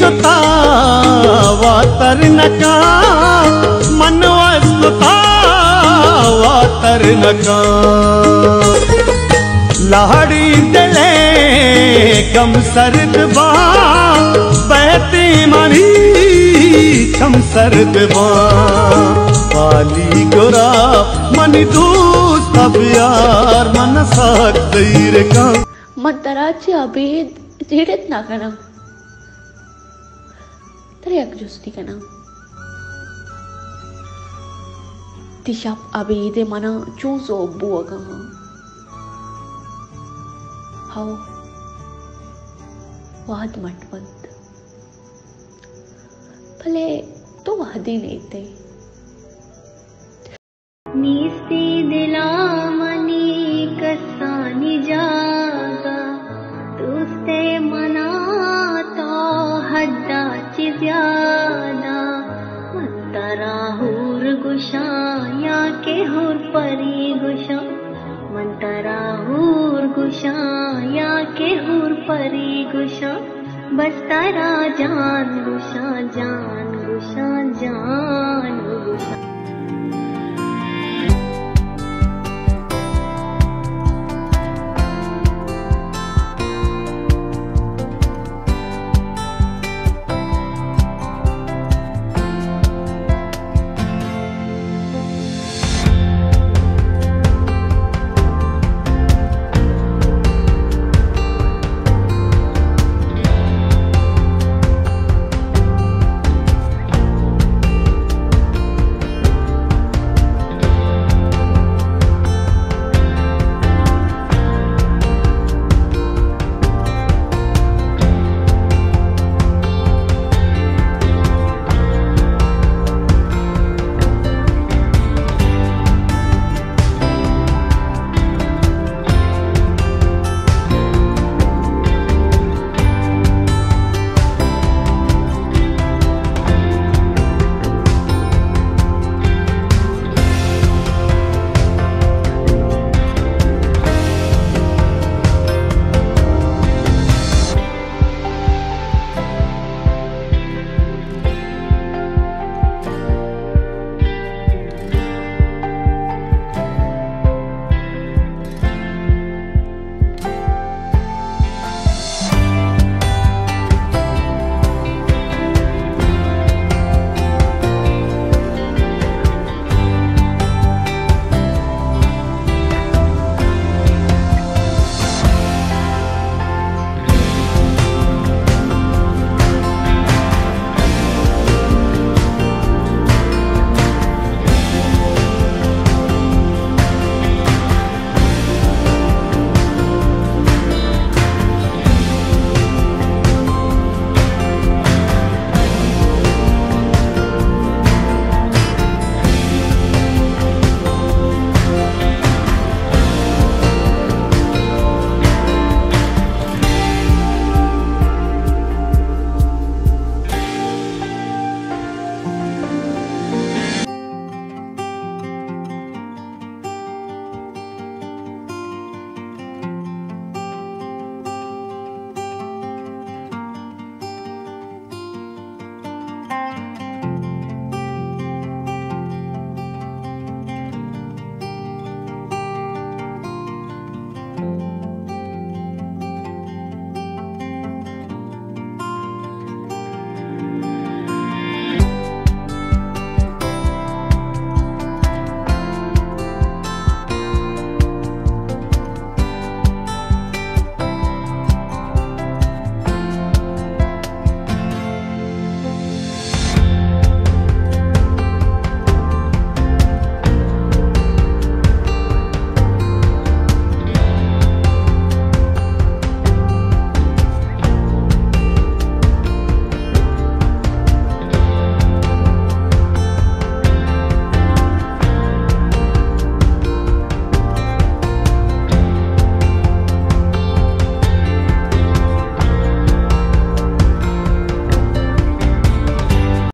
सुता वातर नका मन सुता वातर नका लाड़ी दले कम सर्द बा बहती मनी कम सर्द बा पाली गोरा मन दोस्त प्यार मन साथ दीर का मंतराचे अभेद झेडत नाकाना तर एक जुस्ती कना दिशा अभेदे मना चूसो बुआ हाओ वाद मटवंत भले तो वादी नहीं थे नीस्ती दिला मनी कसानी जागा तुस्ते मना तो हद्दाची ज्यादा मंतरा हुर गुशा या के हुर परी गुशा मंतरा हुर गुशा या के हुर परी गुशा बस तारा जान गुशा जान गुशा जान गुशा।